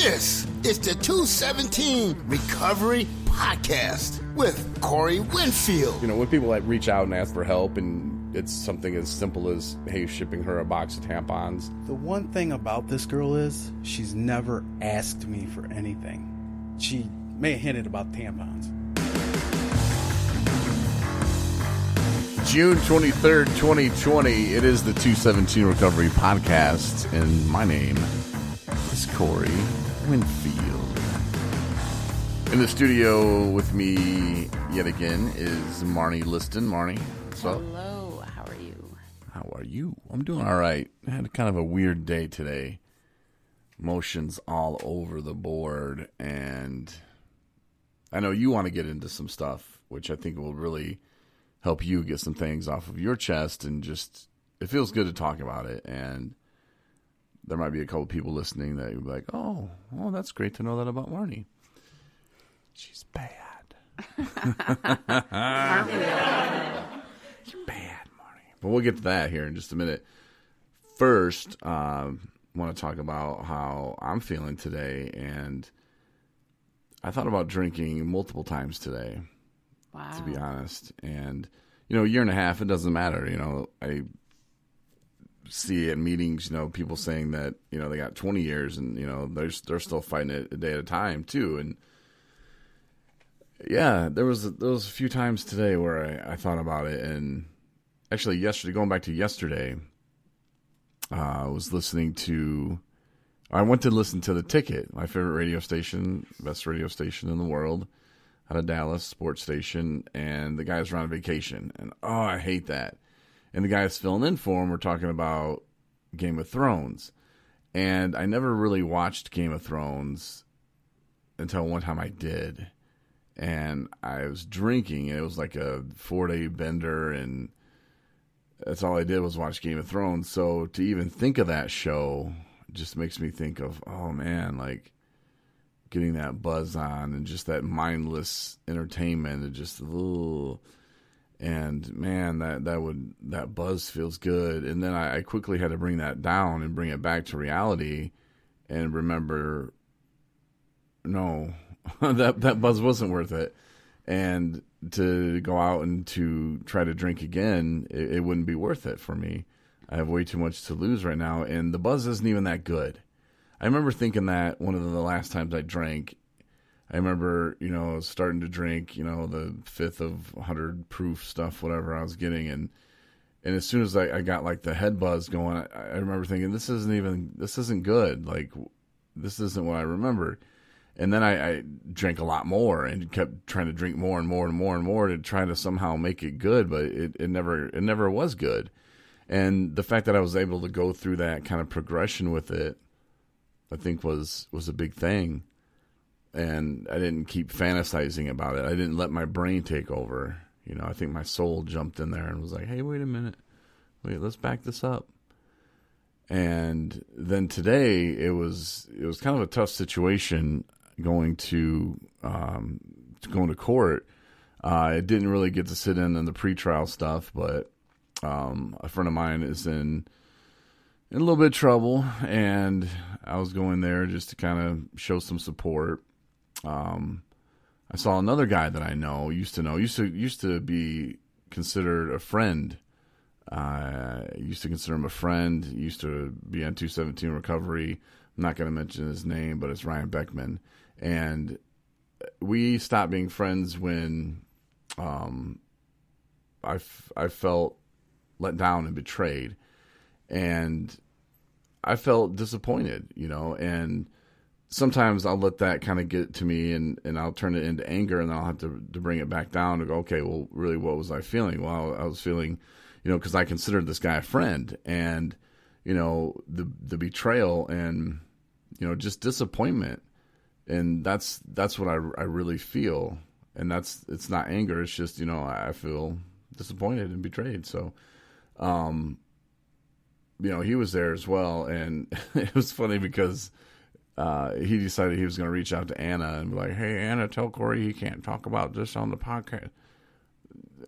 This is the 217 Recovery Podcast with Corey Winfield. You know, when people like reach out and ask for help and it's something as simple as, hey, shipping her a box of tampons. The one thing about this girl is she's never asked me for anything. She may have hinted about tampons. June 23rd, 2020. It is the 217 Recovery Podcast, and my name is Corey Winfield. In the studio with me yet again is Marney Liston. Marney, what's up? Hello, how are you? How are you? I'm doing all right. I had kind of a weird day today. Emotions all over the board, and I know you want to get into some stuff, which I think will really help you get some things off of your chest, and just, it feels good to talk about it. And there might be a couple people listening that would be like, oh, that's great to know that about Marney. She's bad. Aren't we? You're bad, Marney. But we'll get to that here in just a minute. First, I want to talk about how I'm feeling today, and I thought about drinking multiple times today. Wow. To be honest. And, you know, a year and a half, it doesn't matter. You know, I see at meetings, you know, people saying that, you know, they got 20 years and, you know, they're still fighting it a day at a time too. And yeah, there was a few times today where I thought about it. And actually yesterday, going back to yesterday, I went to listen to The Ticket, my favorite radio station, best radio station in the world, out of Dallas, sports station, and the guys were on vacation. And, I hate that. And the guys filling in for him were talking about Game of Thrones. And I never really watched Game of Thrones until one time I did. And I was drinking, and it was like a 4-day bender, and that's all I did was watch Game of Thrones. So to even think of that show just makes me think of, oh man, like, getting that buzz on and just that mindless entertainment and just and man, that buzz feels good. And then I quickly had to bring that down and bring it back to reality and remember, no, that buzz wasn't worth it. And to go out and to try to drink again, it wouldn't be worth it for me. I have way too much to lose right now, and the buzz isn't even that good. I remember thinking that one of the last times I drank. I remember, you know, starting to drink, you know, the 5th of 100 proof stuff, whatever I was getting. And as soon as I got like the head buzz going, I remember thinking, this isn't good. Like, this isn't what I remember. And then I drank a lot more and kept trying to drink more and more and more and more to try to somehow make it good. But it never was good. And the fact that I was able to go through that kind of progression with it, I think was a big thing. And I didn't keep fantasizing about it. I didn't let my brain take over. You know, I think my soul jumped in there and was like, hey, wait a minute. Wait, let's back this up. And then today it was kind of a tough situation going to court. I didn't really get to sit in on the pretrial stuff, but a friend of mine is in a little bit of trouble, and I was going there just to kind of show some support. I saw another guy that I used to be considered a friend. I used to consider him a friend. He used to be on 217 Recovery. I'm not going to mention his name, but it's Ryan Beckman. And we stopped being friends when I felt let down and betrayed. And I felt disappointed, you know, and sometimes I'll let that kind of get to me and I'll turn it into anger, and then I'll have to bring it back down and go, okay, well, really, what was I feeling? Well, I was feeling, you know, because I considered this guy a friend, and, you know, the betrayal and, you know, just disappointment. And that's what I really feel. And it's not anger. It's just, you know, I feel disappointed and betrayed. So, you know, he was there as well. And it was funny because he decided he was going to reach out to Anna and be like, hey, Anna, tell Corey he can't talk about this on the podcast.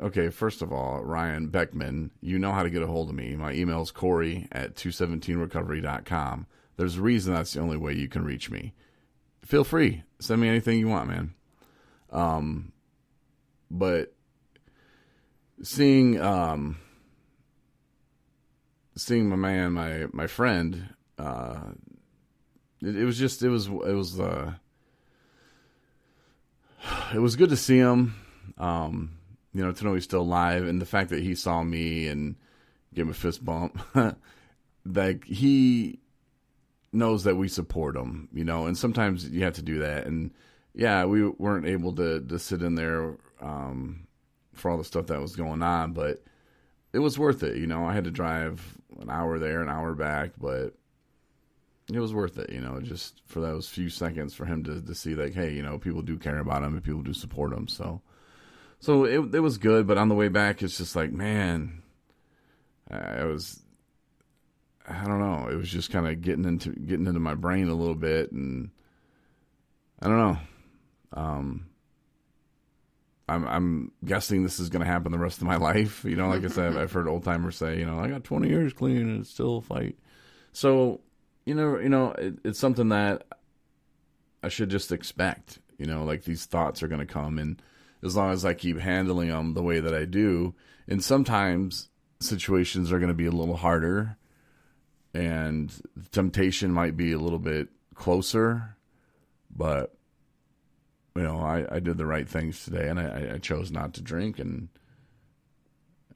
Okay, first of all, Ryan Beckman, you know how to get a hold of me. My email is Corey@217recovery.com. There's a reason that's the only way you can reach me. feel free. Send me anything you want, man. But seeing my man, my friend, it was good to see him. To know he's still alive, and the fact that he saw me and gave him a fist bump, like he knows that we support him, and sometimes you have to do that. And yeah, we weren't able to sit in there for all the stuff that was going on, but it was worth it. I had to drive an hour there, an hour back, but it was worth it, just for those few seconds for him to see like, hey, people do care about him and people do support him. So it was good, but on the way back, it's just like, man, I don't know. It was just kind of getting into my brain a little bit, and I don't know. I'm guessing this is going to happen the rest of my life. Like I said, I've heard old timers say, I got 20 years clean and it's still a fight. So, it's something that I should just expect. Like these thoughts are going to come, and as long as I keep handling them the way that I do, and sometimes situations are going to be a little harder, and the temptation might be a little bit closer, but I did the right things today, and I chose not to drink, and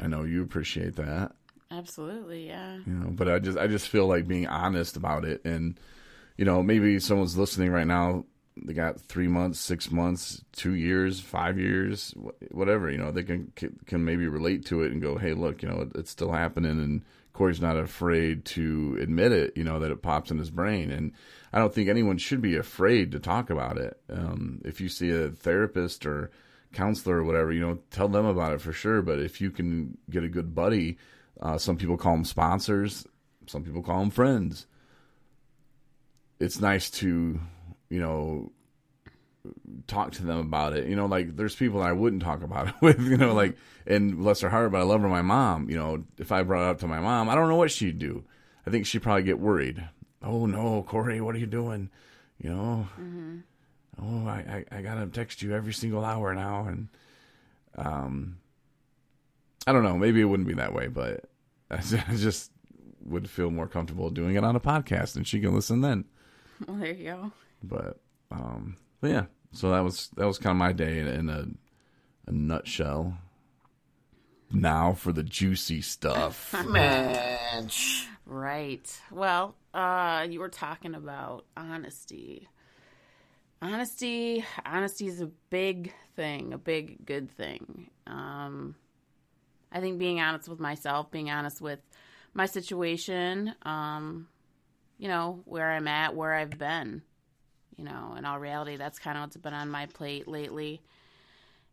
I know you appreciate that. Absolutely, yeah. But I just feel like being honest about it, and maybe someone's listening right now. They got 3 months, 6 months, 2 years, 5 years, whatever. They can maybe relate to it and go, hey, look, it's still happening, and Corey's not afraid to admit it. That it pops in his brain, and I don't think anyone should be afraid to talk about it. If you see a therapist or counselor or whatever, tell them about it for sure. But if you can get a good buddy, some people call them sponsors, some people call them friends. It's nice to talk to them about it. Like there's people that I wouldn't talk about it with, like, and bless her heart, but I love her, my mom. If I brought it up to my mom, I don't know what she'd do. I think she'd probably get worried. Oh no, Corey, what are you doing? Mm-hmm. Oh, I gotta text you every single hour now. And I don't know, maybe it wouldn't be that way, but I just would feel more comfortable doing it on a podcast, and she can listen then. Well, there you go. But yeah, so that was kind of my day in a nutshell. Now for the juicy stuff. Man. Right. Well, you were talking about honesty. Honesty is a big thing, a big good thing. I think being honest with myself, being honest with my situation, where I'm at, where I've been. In all reality, that's kind of what's been on my plate lately.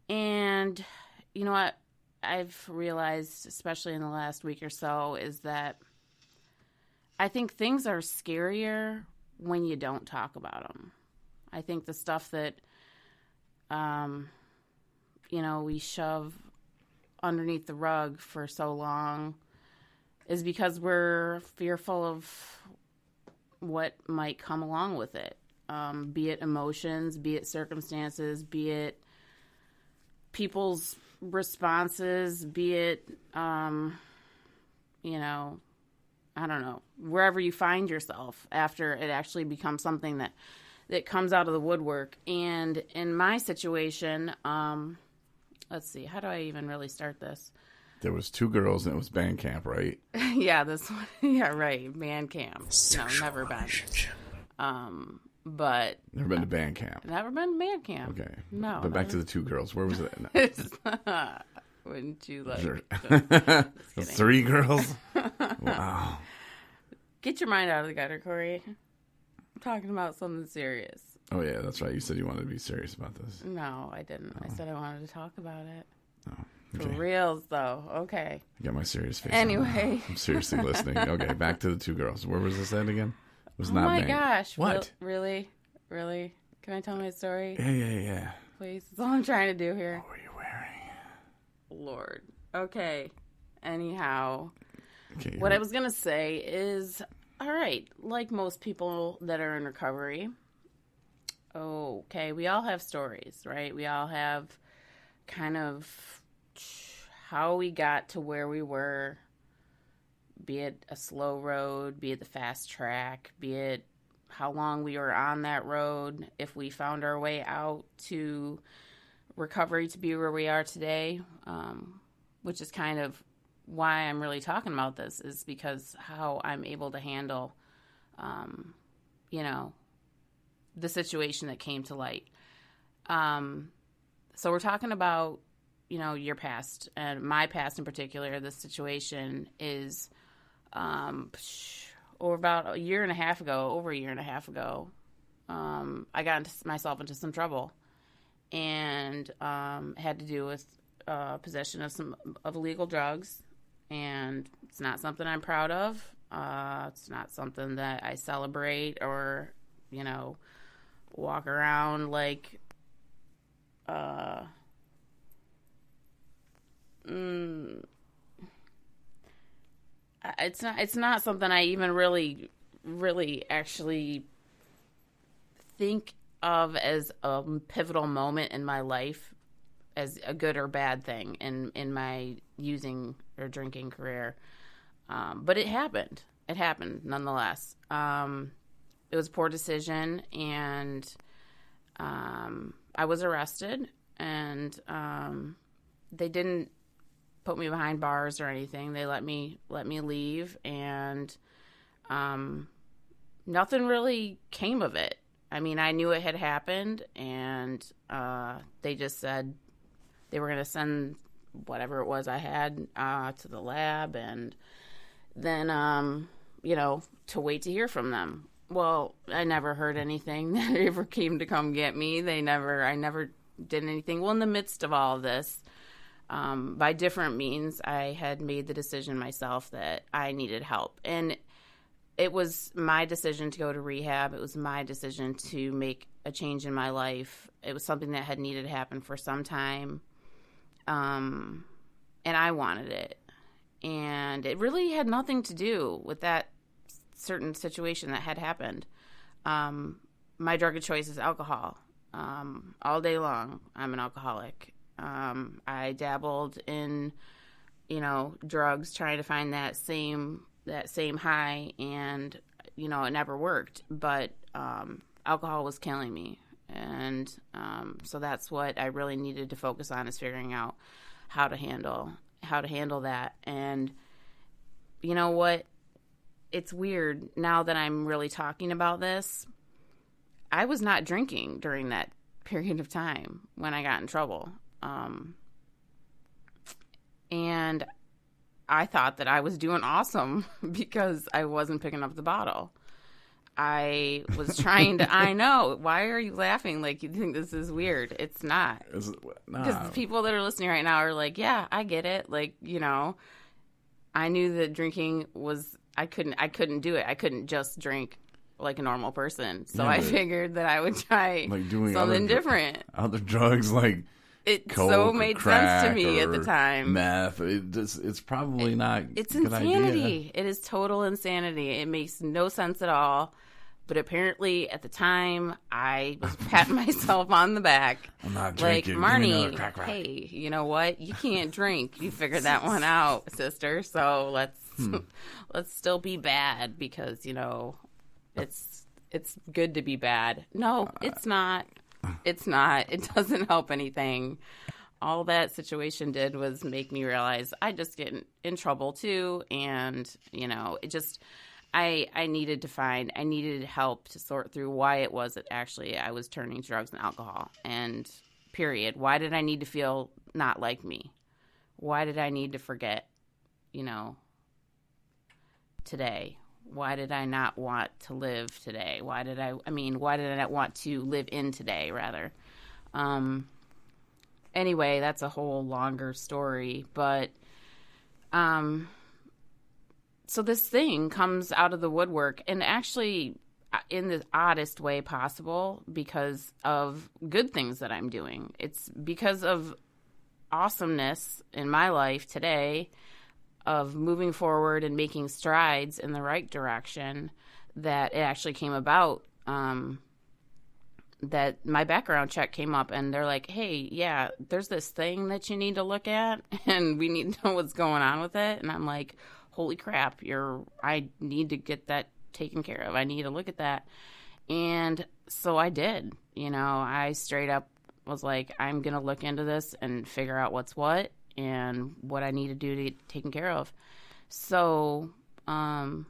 And you know what I've realized, especially in the last week or so, is that I think things are scarier when you don't talk about them. I think the stuff that, we shove underneath the rug for so long is because we're fearful of what might come along with it. Be it emotions, be it circumstances, be it people's responses, be it, I don't know, wherever you find yourself after it actually becomes something that comes out of the woodwork. And in my situation, let's see, how do I even really start this? There was 2 girls and it was band camp, right? Yeah, this one. Yeah, right. Band camp. No, never been. But never been to band camp. Never been to band camp. Okay. No. But back to the 2 girls. Where was it? Wouldn't you like? Sure. 3 girls? Wow. Get your mind out of the gutter, Corey. I'm talking about something serious. Oh yeah, that's right. You said you wanted to be serious about this. No, I didn't. I said I wanted to talk about it. Oh. Okay. For reals, though. Okay. I got my serious face. Anyway. I'm seriously listening. Okay, back to the 2 girls. Where was this at again? It was oh not my band. gosh. What? Really? Can I tell my story? Yeah. Please. That's all I'm trying to do here. What were you wearing? Lord. Okay. Anyhow. Okay, what I was going to say is, all right, like most people that are in recovery, Okay, we all have stories, right? We all have kind of how we got to where we were, be it a slow road, be it the fast track, be it how long we were on that road, if we found our way out to recovery to be where we are today, which is kind of why I'm really talking about this, is because how I'm able to handle, the situation that came to light. So we're talking about, your past, and my past in particular. This situation is over a year and a half ago, I got myself into some trouble, and had to do with possession of some illegal drugs, and it's not something I'm proud of. It's not something that I celebrate or, walk around like it's not something I even really actually think of as a pivotal moment in my life as a good or bad thing in my using or drinking career. But it happened. It happened nonetheless. It was a poor decision, and I was arrested, and they didn't put me behind bars or anything. They let me leave, and nothing really came of it. I mean, I knew it had happened, and they just said they were going to send whatever it was I had to the lab, and then, to wait to hear from them. Well, I never heard anything. They ever came to come get me. I never did anything. Well, in the midst of all of this, by different means, I had made the decision myself that I needed help. And it was my decision to go to rehab. It was my decision to make a change in my life. It was something that had needed to happen for some time. And I wanted it. And it really had nothing to do with that certain situation that had happened. My drug of choice is alcohol. All day long, I'm an alcoholic. I dabbled in, drugs, trying to find that same high, and, it never worked. But alcohol was killing me. And so that's what I really needed to focus on, is figuring out how to handle that. And you know what? It's weird now that I'm really talking about this. I was not drinking during that period of time when I got in trouble. And I thought that I was doing awesome because I wasn't picking up the bottle. I was trying to, I know. Why are you laughing? Like, you think this is weird. It's not. Because the people that are listening right now are like, yeah, I get it. Like, I knew that drinking was, I couldn't do it. I couldn't just drink like a normal person. So I figured that I would try like doing something different. Other drugs like it coke so made sense to me at the or time. Meth. It's probably not. It's a good insanity. idea. It is total insanity. It makes no sense at all. But apparently, at the time, I was patting myself on the back. I'm not like, drinking. Marney, hey, you know what? You can't drink. You figured that one out, sister. So let's still be bad because, it's good to be bad. No, it's not. It's not. It doesn't help anything. All that situation did was make me realize I just get in trouble too. And, it just... I needed help to sort through why it was that actually I was turning to drugs and alcohol, and period. Why did I need to feel not like me? Why did I need to forget, today? Why did I not want to live today? Why did I not want to live in today, rather? Anyway, that's a whole longer story, but, so this thing comes out of the woodwork, and actually in the oddest way possible, because of good things that I'm doing. It's because of awesomeness in my life today, of moving forward and making strides in the right direction, that it actually came about that my background check came up, and they're like, hey, yeah, there's this thing that you need to look at, and we need to know what's going on with it. And I'm like, holy crap, I need to get that taken care of. I need to look at that. And so I did. I straight up was like, I'm going to look into this and figure out what's what and what I need to do to get taken care of. So I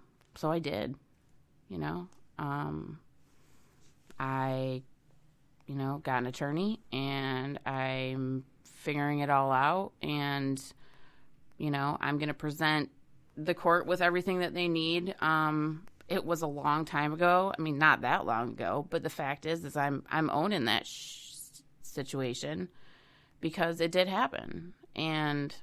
did, I got an attorney, and I'm figuring it all out, and, I'm going to present the court with everything that they need. It was a long time ago. I mean, not that long ago, but the fact is I'm owning that situation because it did happen. And,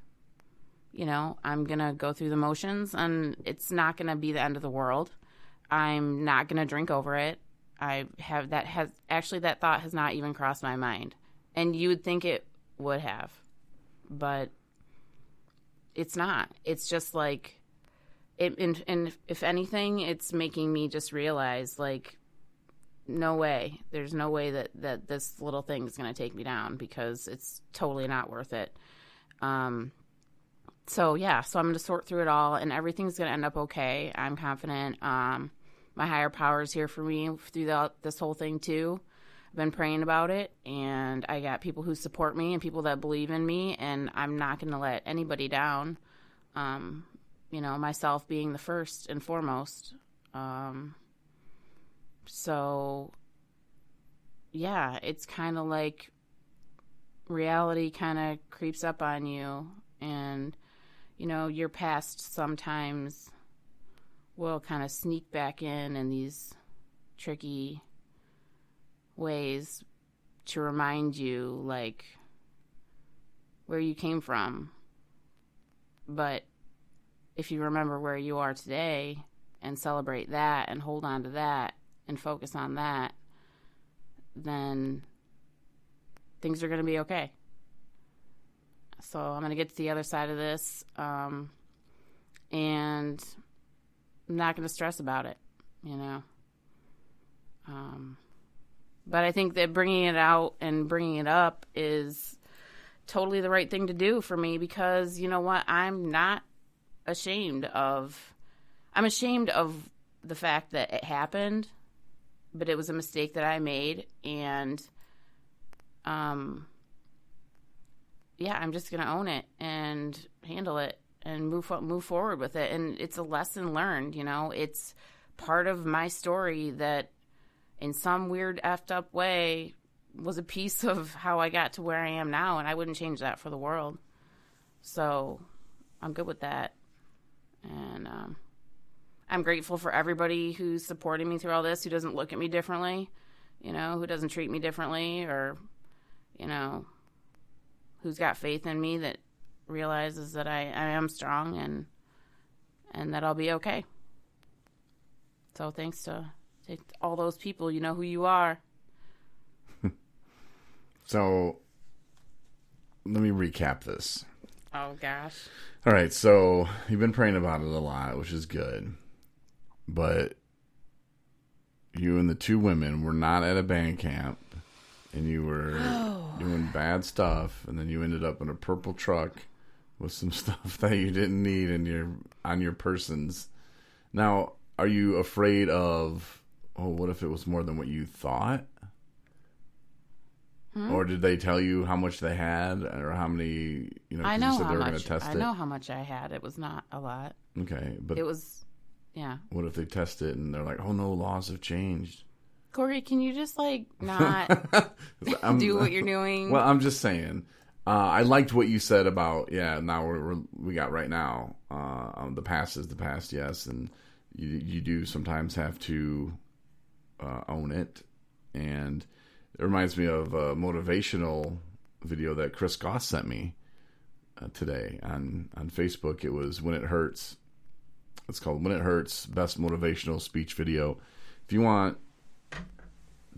I'm going to go through the motions, and it's not going to be the end of the world. I'm not going to drink over it. That thought has not even crossed my mind. And you would think it would have, but it's not. It's just like, and if anything, it's making me just realize, like, no way. There's no way that this little thing is going to take me down, because it's totally not worth it. So I'm going to sort through it all, and everything's going to end up okay. I'm confident. My higher power is here for me through this whole thing too. I've been praying about it, and I got people who support me and people that believe in me, and I'm not going to let anybody down. Myself being the first and foremost. It's kind of like reality kind of creeps up on you, and, your past sometimes will kind of sneak back in these tricky ways to remind you, like, where you came from. But if you remember where you are today and celebrate that and hold on to that and focus on that, then things are going to be okay. So I'm going to get to the other side of this, and I'm not going to stress about it, But I think that bringing it out and bringing it up is totally the right thing to do for me, because you know what? I'm ashamed of the fact that it happened, but it was a mistake that I made, and I'm just going to own it and handle it and move forward with it. And it's a lesson learned, it's part of my story that in some weird effed up way was a piece of how I got to where I am now, and I wouldn't change that for the world. So I'm good with that. And I'm grateful for everybody who's supporting me through all this, who doesn't look at me differently, who doesn't treat me differently, or, who's got faith in me, that realizes that I am strong and that I'll be okay. So thanks to all those people, you know who you are. So let me recap this. Oh, gosh. All right, so you've been praying about it a lot, which is good. But you and the two women were not at a band camp, and you were doing bad stuff, and then you ended up in a purple truck with some stuff that you didn't need on your persons. Now, are you afraid of, what if it was more than what you thought? Or did they tell you how much they had, or how many, I know you said how they were much. going to test I it? know how much I had. It was not a lot. Okay, but it was, yeah. What if they test it and they're like, oh no, laws have changed? Corey, can you just not do what you're doing? Well, I'm just saying. I liked what you said about, now we got right now. The past is the past, yes, and you do sometimes have to own it. And it reminds me of a motivational video that Chris Goss sent me today on Facebook. It was When It Hurts. It's called When It Hurts, Best Motivational Speech Video. If you want,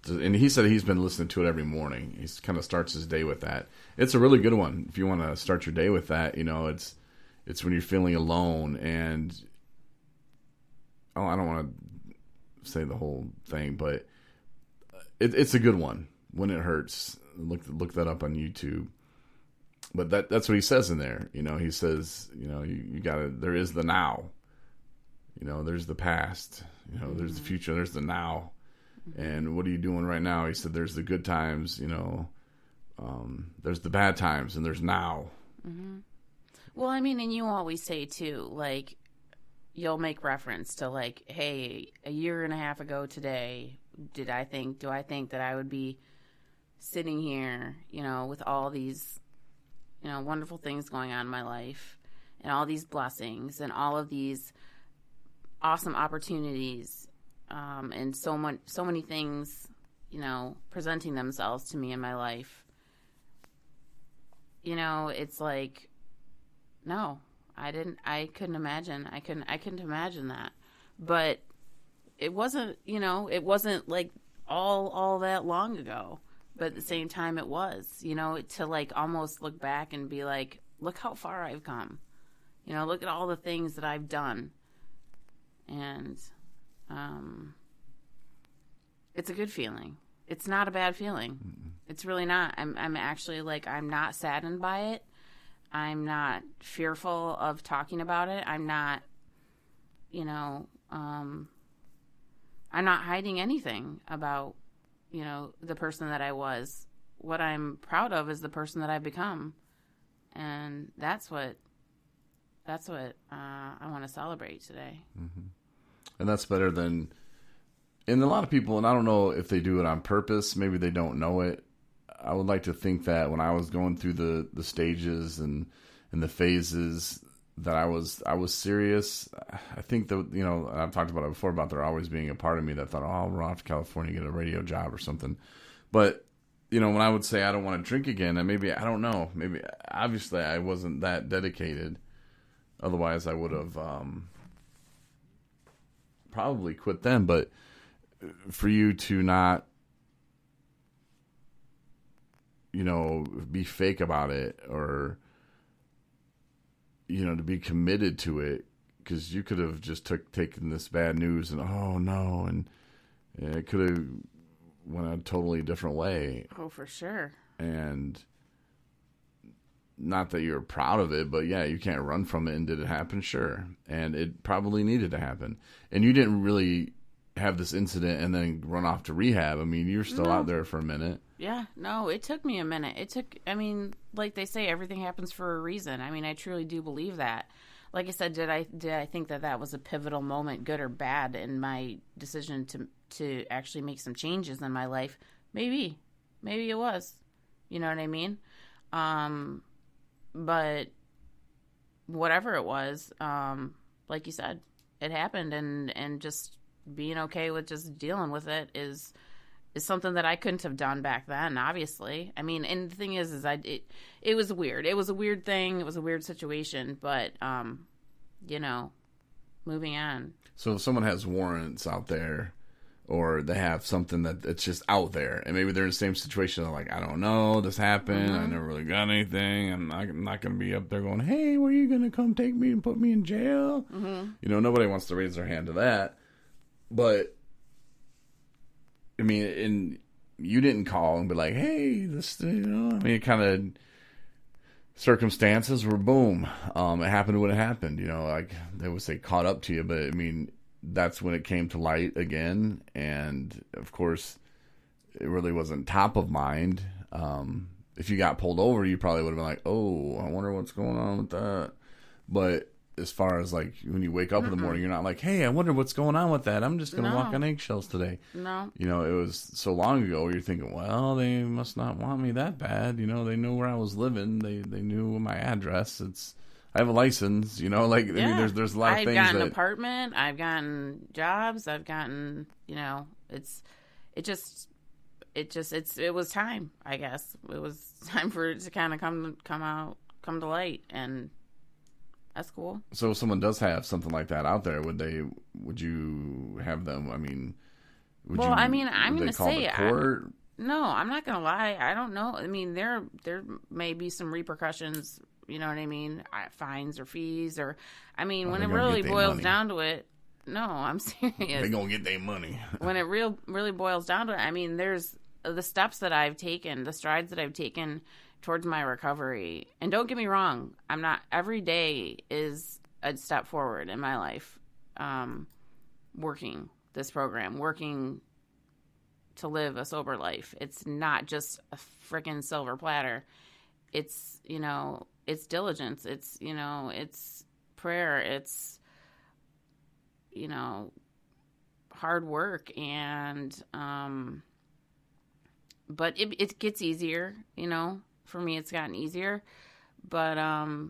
and he said he's been listening to it every morning. He kind of starts his day with that. It's a really good one. If you want to start your day with that, it's when you're feeling alone, and I don't want to say the whole thing, but it's a good one. When It Hurts. Look that up on YouTube. But that's what he says in there. He says, you gotta, there is the now. There's the past. There's the future. There's the now. And what are you doing right now? He said, there's the good times. There's the bad times, and there's now. Mm-hmm. Well, I mean, and you always say too, like, you'll make reference to like, hey, a year and a half ago today, do I think that I would be sitting here, with all these, wonderful things going on in my life and all these blessings and all of these awesome opportunities, and so many things, presenting themselves to me in my life. It's like, no, I couldn't imagine. I couldn't imagine that. But it wasn't like all that long ago. But at the same time, it was, to like almost look back and be like, look how far I've come. Look at all the things that I've done. And it's a good feeling. It's not a bad feeling. Mm-mm. It's really not. I'm actually like, I'm not saddened by it. I'm not fearful of talking about it. I'm not, I'm not hiding anything about, the person that I was. What I'm proud of is the person that I've become. And that's what I want to celebrate today. Mm-hmm. And that's better than, and a lot of people, and I don't know if they do it on purpose, maybe they don't know it. I would like to think that when I was going through the stages and the phases that I was serious. I think that, I've talked about it before about there always being a part of me that thought, oh, I'll run off to California, get a radio job or something. But, when I would say I don't want to drink again, and maybe, I don't know, maybe obviously I wasn't that dedicated. Otherwise I would have probably quit then. But for you to not, be fake about it or, to be committed to it, because you could have just taken this bad news and, oh no, and it could have went a totally different way. Oh, for sure. And not that you're proud of it, but yeah, you can't run from it. And did it happen? Sure. And it probably needed to happen. And you didn't really have this incident and then run off to rehab. I mean, you're still out there for a minute. Yeah, no, it took me a minute. Like they say, everything happens for a reason. I mean, I truly do believe that. Like I said, did I think that was a pivotal moment, good or bad, in my decision to actually make some changes in my life? Maybe it was. You know what I mean? But whatever it was, like you said, it happened, and just being okay with just dealing with it is something that I couldn't have done back then, obviously. I mean, and the thing is it was weird. It was a weird thing. It was a weird situation, but, moving on. So if someone has warrants out there, or they have something that it's just out there, and maybe they're in the same situation, they're like, I don't know, this happened, I never really got anything, I'm not going to be up there going, hey, were you going to come take me and put me in jail? Mm-hmm. Nobody wants to raise their hand to that. But I mean, and you didn't call and be like, hey, this, it kind of circumstances were boom. It happened when it happened, like they would say caught up to you. But I mean, that's when it came to light again. And of course, it really wasn't top of mind. If you got pulled over, you probably would have been like, oh, I wonder what's going on with that. But as far as like when you wake up in the morning, you're not like, hey, I wonder what's going on with that. I'm just going to walk on eggshells today. No. It was so long ago you're thinking, well, they must not want me that bad. They knew where I was living. They knew my address. I have a license, I mean, there's a lot of things. I've gotten an apartment. I've gotten jobs. I've gotten, it was time, I guess. It was time for it to kind of come to light, and that's cool. So if someone does have something like that out there, would you have them? I mean, I'm going to say, no, I'm not going to lie. I don't know. I mean, there may be some repercussions. You know what I mean? Fines or fees, or I mean, when it really boils down to it, No, I'm serious. They gonna get their money. When it really boils down to it, I mean, there's the steps that I've taken, the strides that I've taken towards my recovery. And don't get me wrong, every day is a step forward in my life. Working this program, working to live a sober life. It's not just a freaking silver platter. It's, it's diligence. It's, it's prayer. It's, hard work. And, but it gets easier, for me, it's gotten easier. But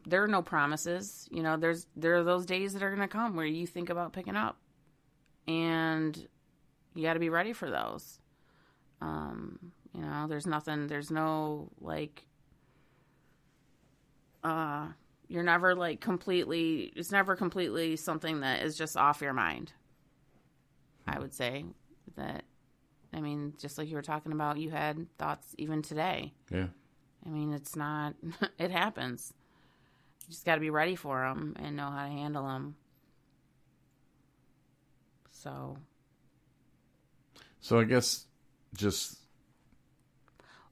there are no promises. There are those days that are going to come where you think about picking up. And you got to be ready for those. There's no, you're never, it's never completely something that is just off your mind. I would say that, just like you were talking about, you had thoughts even today. Yeah. It's not, it happens. You just got to be ready for them and know how to handle them. So I guess just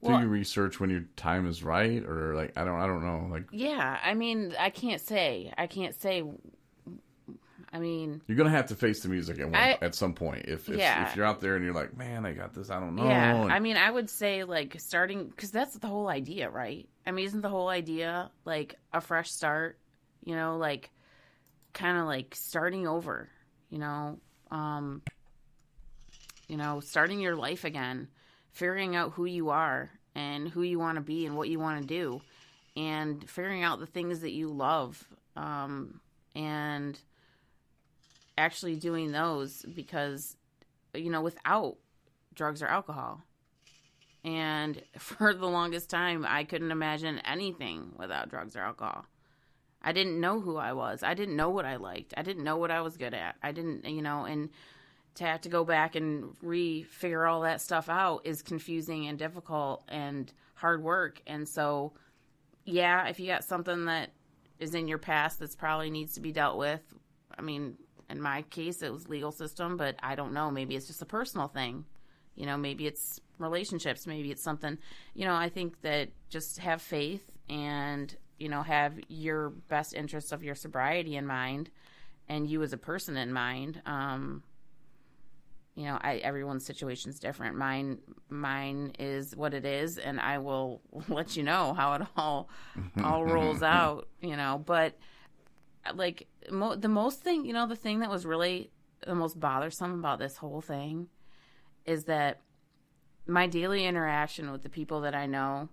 do your research when your time is right, or I don't know. Yeah, I can't say. You're gonna have to face the music at some point. If you're out there and you're like, man, I got this, I don't know. Yeah, I would say starting, because that's the whole idea, right? Isn't the whole idea a fresh start? Kind of starting over. Starting your life again, figuring out who you are and who you want to be and what you want to do, and figuring out the things that you love, and actually doing those, because, without drugs or alcohol. And for the longest time, I couldn't imagine anything without drugs or alcohol. I didn't know who I was. I didn't know what I liked. I didn't know what I was good at. I didn't, and to have to go back and figure all that stuff out is confusing and difficult and hard work. And so, yeah, if you got something that is in your past that's probably needs to be dealt with, in my case, it was legal system, but I don't know. Maybe it's just a personal thing. Maybe it's relationships. Maybe it's something, I think that just have faith and, have your best interests of your sobriety in mind and you as a person in mind. Everyone's situation is different. Mine is what it is, and I will let you know how it all rolls out, but the most thing, the thing that was really the most bothersome about this whole thing is that my daily interaction with the people that I know,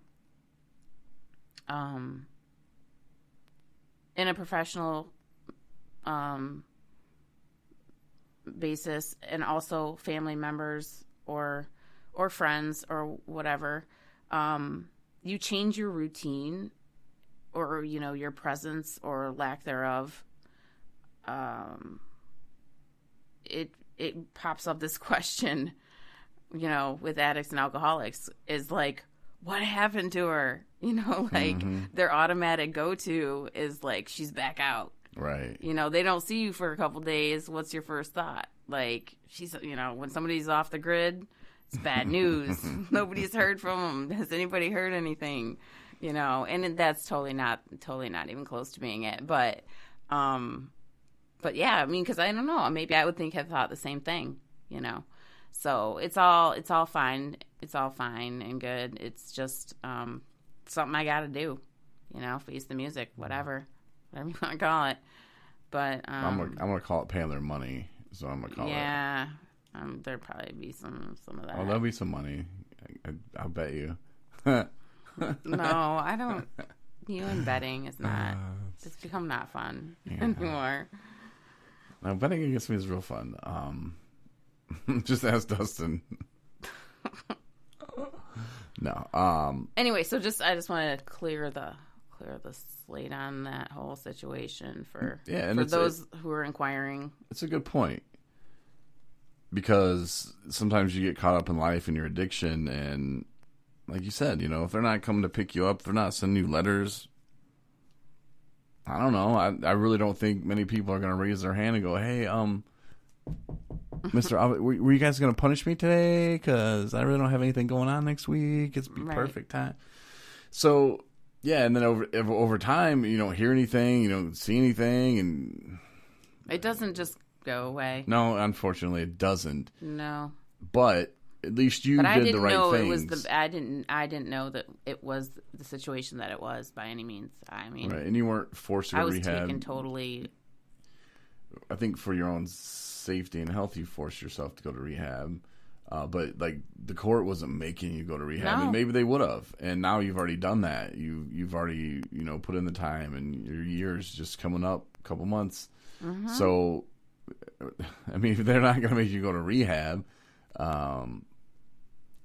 in a professional basis, and also family members or friends or whatever, you change your routine or your presence or lack thereof. It pops up this question, with addicts and alcoholics, is what happened to her? Their automatic go-to is she's back out. Right. They don't see you for a couple days. What's your first thought? She's, when somebody's off the grid, it's bad news. Nobody's heard from them. Has anybody heard anything? And that's totally not even close to being it. But yeah, because I don't know. Maybe I would have thought the same thing, So it's all fine. It's all fine and good. It's just something I got to do, face the music, whatever you want to call it. But I'm gonna call it paying their money. So I'm gonna call it. Yeah, there'll probably be some of that. Oh, there'll be some money. I'll bet you. No, I don't. You and betting is not. It's become not fun anymore. No, betting against me is real fun. Just ask Dustin. No. Anyway, so I just wanted to clear the slate on that whole situation for those who are inquiring. It's a good point, because sometimes you get caught up in life and your addiction, and like you said, if they're not coming to pick you up, they're not sending you letters. I don't know. I really don't think many people are going to raise their hand and go, hey, Mr. Were you guys going to punish me today? Because I really don't have anything going on next week. It's be perfect time. So, yeah, and then over time, you don't hear anything, you don't see anything, and it doesn't just go away. No, unfortunately, it doesn't. No. But at least you did the right things. I didn't know that it was the situation that it was by any means. I mean, right, and you weren't forced to go to rehab. I was taken totally. I think for your own safety and health, you forced yourself to go to rehab. But like the court wasn't making you go to rehab. No. And maybe they would have. And now you've already done that. You've already put in the time, and your year's just coming up a couple months. Mm-hmm. So, I mean, if they're not going to make you go to rehab,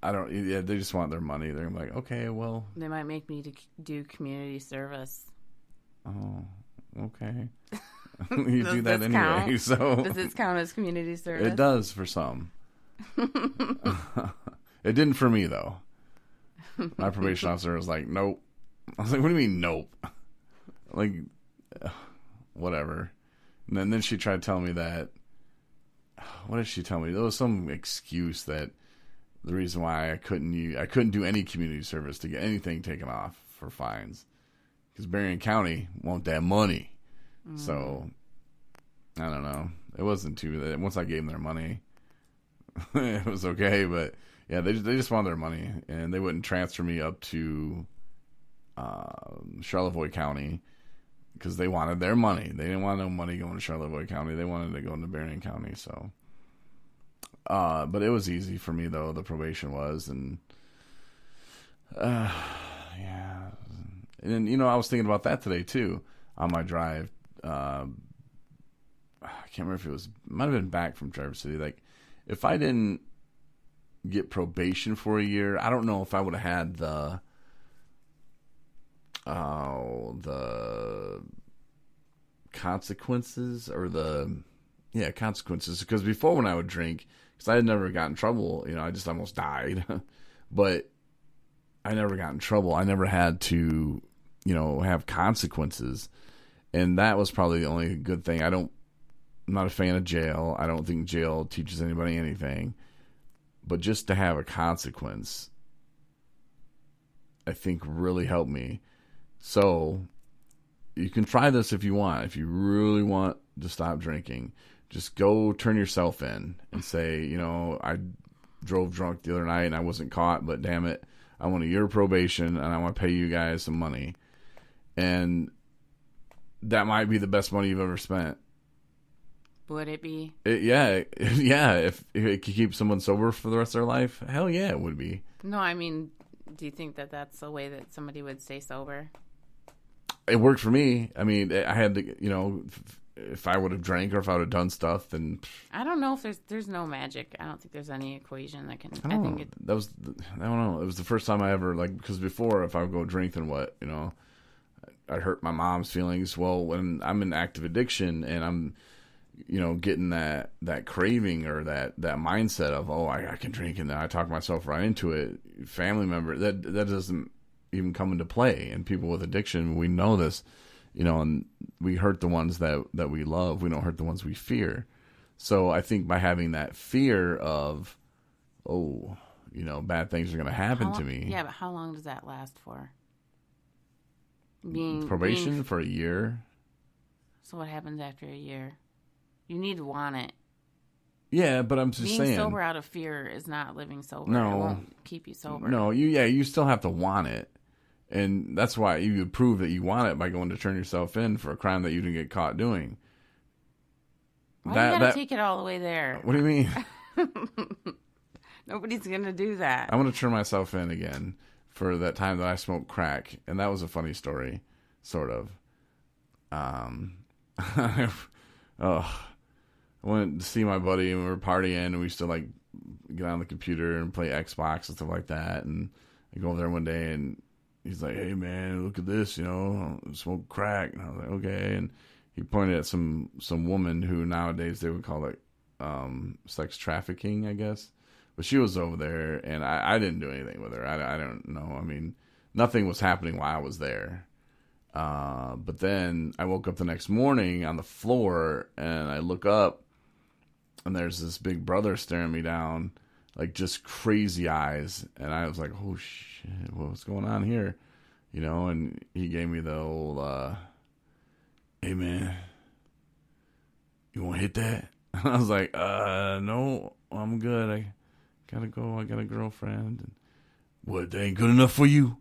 they just want their money. They're like, okay, well, they might make me do community service. Oh, okay. You do that anyway. Count? So does this count as community service? It does for some. It didn't for me though. My probation officer was like, "Nope." I was like, "What do you mean, nope?" Like, whatever. And then she tried to tell me that. What did she tell me? There was some excuse that the reason why I couldn't do any community service to get anything taken off for fines because Berrien County want that money. So, I don't know. It wasn't too. Once I gave them their money, it was okay. But yeah, they just wanted their money, and they wouldn't transfer me up to Charlevoix County because they wanted their money. They didn't want no money going to Charlevoix County. They wanted to go into Berrien County. So, but it was easy for me though. The probation was, and yeah. And then, I was thinking about that today too on my drive. I can't remember if it might have been back from Traverse City. Like, if I didn't get probation for a year, I don't know if I would have had the consequences or consequences. Because before, when I would drink, because I had never gotten in trouble, I just almost died. But I never got in trouble. I never had to, have consequences. And that was probably the only good thing. I'm not a fan of jail. I don't think jail teaches anybody anything. But just to have a consequence, I think really helped me. So you can try this if you want. If you really want to stop drinking, just go turn yourself in and say, I drove drunk the other night and I wasn't caught, but damn it, I want a year probation and I want to pay you guys some money. And that might be the best money you've ever spent. Would it be? Yeah. If it could keep someone sober for the rest of their life, hell yeah, it would be. No, I mean, do you think that that's the way that somebody would stay sober? It worked for me. I mean, I had to, if I would have drank or if I would have done stuff, then I don't know if there's no magic. I don't think there's any equation that can. I don't know. It was the first time I ever because before, if I would go drink, then what? I hurt my mom's feelings. Well, when I'm in active addiction and I'm, getting that craving or that mindset of, I can drink, and then I talk myself right into it. Family member, that doesn't even come into play. And people with addiction, we know this, and we hurt the ones that we love. We don't hurt the ones we fear. So I think by having that fear of, bad things are going to happen to me. Yeah, but how long does that last for? Probation for a year. So what happens after a year? You need to want it. Yeah, but I'm just saying. Being sober out of fear is not living sober. No. It won't keep you sober. No, you still have to want it. And that's why you prove that you want it by going to turn yourself in for a crime that you didn't get caught doing. Why you gotta take it all the way there? What do you mean? Nobody's gonna do that. I'm gonna turn myself in again for that time that I smoked crack, and that was a funny story, sort of. I went to see my buddy, and we were partying, and we used to get on the computer and play Xbox and stuff like that. And I go over there one day, and he's like, "Hey man, look at this, smoke crack." And I was like, "Okay." And he pointed at some woman who nowadays they would call it sex trafficking, I guess. But she was over there, and I didn't do anything with her. I don't know. I mean, nothing was happening while I was there. But then I woke up the next morning on the floor, and I look up, and there's this big brother staring me down, like just crazy eyes. And I was like, oh shit, what's going on here? And he gave me the old, hey man, you want to hit that? And I was like, no, I'm good. I gotta go. I got a girlfriend. And, what, that ain't good enough for you?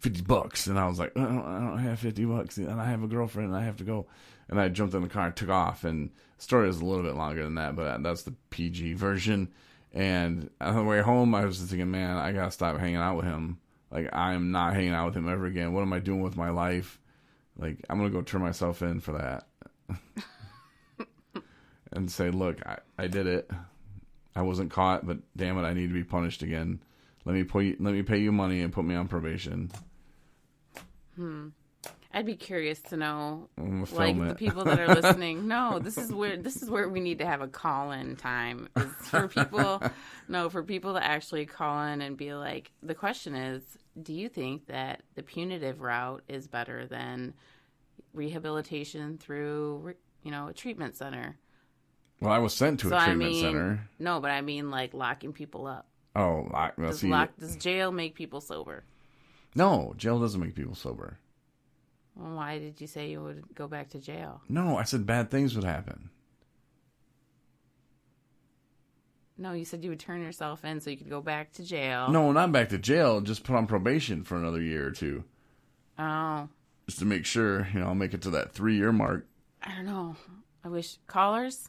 $50. And I was like, I don't have $50, and I have a girlfriend, and I have to go. And I jumped in the car and took off. And the story is a little bit longer than that, but that's the PG version. And on the way home, I was just thinking, man, I gotta stop hanging out with him. Like, I'm not hanging out with him ever again. What am I doing with my life? Like, I'm gonna go turn myself in for that. And say, look, I did it. I wasn't caught, but damn it, I need to be punished again. Let me pay you money and put me on probation. I'd be curious to know, like, the people that are listening. No, this is where we need to have a call-in time. Is for people, for people to actually call in and be like, the question is, do you think that the punitive route is better than rehabilitation through, a treatment center? Well, I was sent to a treatment center. No, but I mean, like, locking people up. Oh, does jail make people sober? No, jail doesn't make people sober. Well, why did you say you would go back to jail? No, I said bad things would happen. No, you said you would turn yourself in so you could go back to jail. No, not back to jail. Just put on probation for another year or two. Oh. Just to make sure, I'll make it to that 3-year mark. I don't know. I wish. Callers?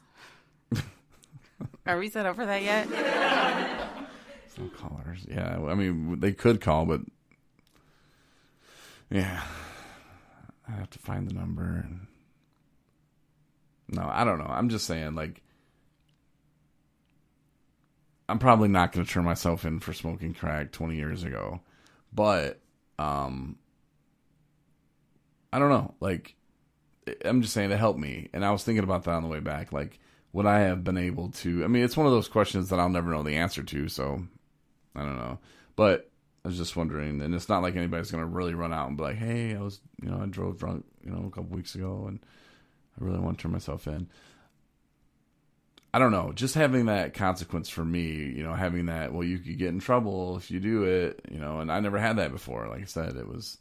Are we set up for that yet? Some callers. Yeah, I mean, they could call, but yeah. I have to find the number. No, I don't know. I'm just saying, like, I'm probably not going to turn myself in for smoking crack 20 years ago. But, I don't know. Like, I'm just saying it helped me. And I was thinking about that on the way back. Like, would I have been able to... I mean, it's one of those questions that I'll never know the answer to, so I don't know. But I was just wondering, and it's not like anybody's going to really run out and be like, hey, I drove drunk, a couple weeks ago, and I really want to turn myself in. I don't know. Just having that consequence for me, having that, well, you could get in trouble if you do it, and I never had that before. Like I said, it was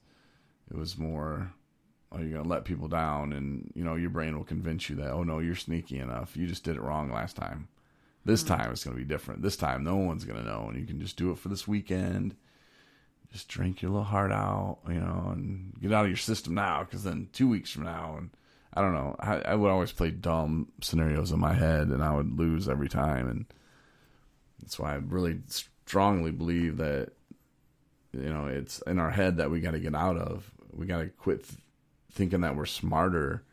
more... Oh, you're going to let people down, and, your brain will convince you that, oh, no, you're sneaky enough. You just did it wrong last time. This time it's going to be different. This time no one's going to know, and you can just do it for this weekend. Just drink your little heart out, and get out of your system now, because then 2 weeks from now, and I don't know. I would always play dumb scenarios in my head, and I would lose every time, and that's why I really strongly believe that, it's in our head that we got to get out of. We got to quit thinking that we're smarter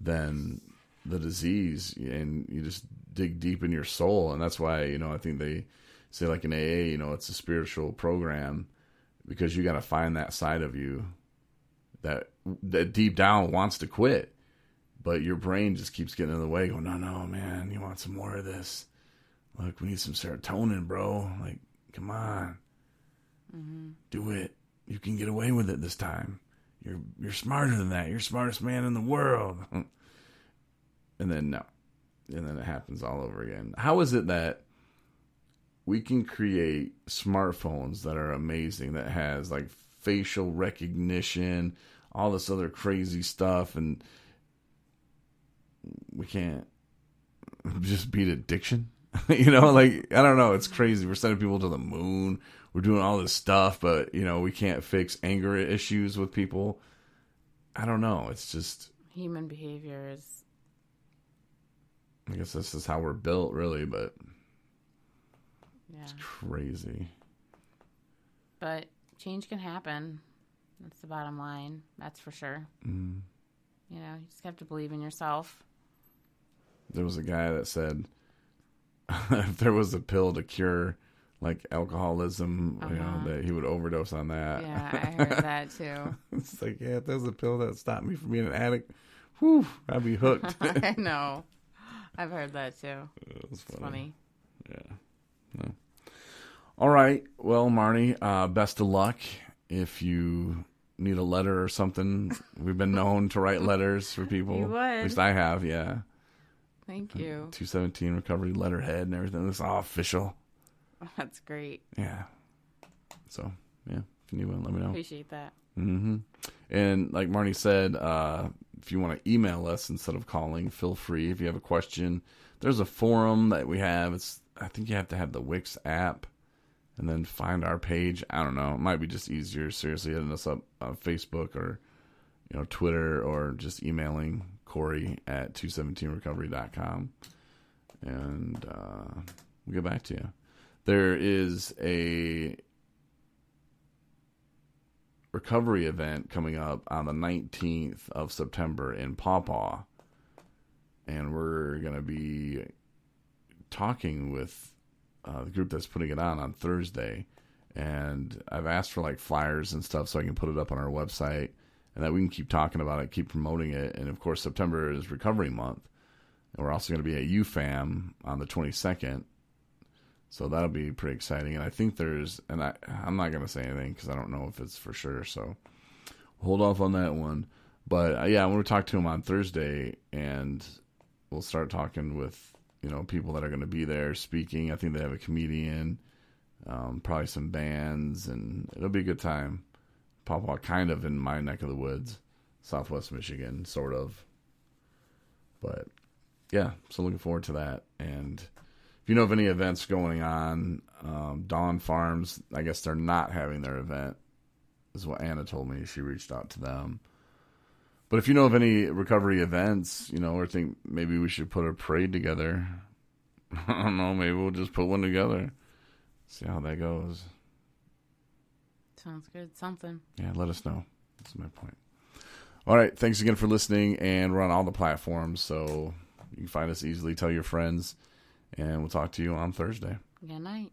than the disease, and you just dig deep in your soul. And that's why, I think they say, like in AA, it's a spiritual program, because you got to find that side of you that deep down wants to quit, but your brain just keeps getting in the way, going, no, man, you want some more of this? Look, we need some serotonin, bro. Like, come on. Mm-hmm. Do it. You can get away with it this time. You're smarter than that. You're the smartest man in the world. And then no. And then it happens all over again. How is it that we can create smartphones that are amazing, that has like facial recognition, all this other crazy stuff, and we can't just beat addiction? Like, I don't know. It's crazy. We're sending people to the moon. We're doing all this stuff, but, we can't fix anger issues with people. I don't know. It's just... Human behavior is... I guess this is how we're built, really, but... Yeah. It's crazy. But change can happen. That's the bottom line. That's for sure. Mm. You just have to believe in yourself. There was a guy that said if there was a pill to cure... like alcoholism, that he would overdose on that. Yeah, I heard that too. It's like, yeah, if there's a pill that stopped me from being an addict, whew, I'd be hooked. I know. I've heard that too. It's funny. Yeah. No. All right. Well, Marney, best of luck. If you need a letter or something, we've been known to write letters for people. You would. At least I have, yeah. Thank you. 217 recovery letterhead and everything. It's all official. That's great. Yeah. So, yeah, if you need one, let me know. Appreciate that. Mm-hmm. And like Marney said, if you want to email us instead of calling, feel free. If you have a question, there's a forum that we have. I think you have to have the Wix app and then find our page. I don't know. It might be just easier, seriously, hitting us up on Facebook or, Twitter, or just emailing Corey at 217recovery.com. And we'll get back to you. There is a recovery event coming up on the 19th of September in Pawpaw. And we're going to be talking with the group that's putting it on Thursday. And I've asked for flyers and stuff so I can put it up on our website and that we can keep talking about it, keep promoting it. And of course, September is Recovery Month. And we're also going to be at UFAM on the 22nd. So that'll be pretty exciting. And I think I'm not going to say anything because I don't know if it's for sure. So hold off on that one. But yeah, I'm going to talk to him on Thursday and we'll start talking with, people that are going to be there speaking. I think they have a comedian, probably some bands, and it'll be a good time. Pawpaw, kind of in my neck of the woods, Southwest Michigan, sort of. But yeah, so looking forward to that. And if you know of any events going on, Dawn Farms, I guess they're not having their event, is what Anna told me. She reached out to them. But if you know of any recovery events, or think maybe we should put a parade together, I don't know, maybe we'll just put one together. See how that goes. Sounds good. Something. Yeah, let us know. That's my point. All right, thanks again for listening, and we're on all the platforms, so you can find us easily. Tell your friends, and we'll talk to you on Thursday. Good night.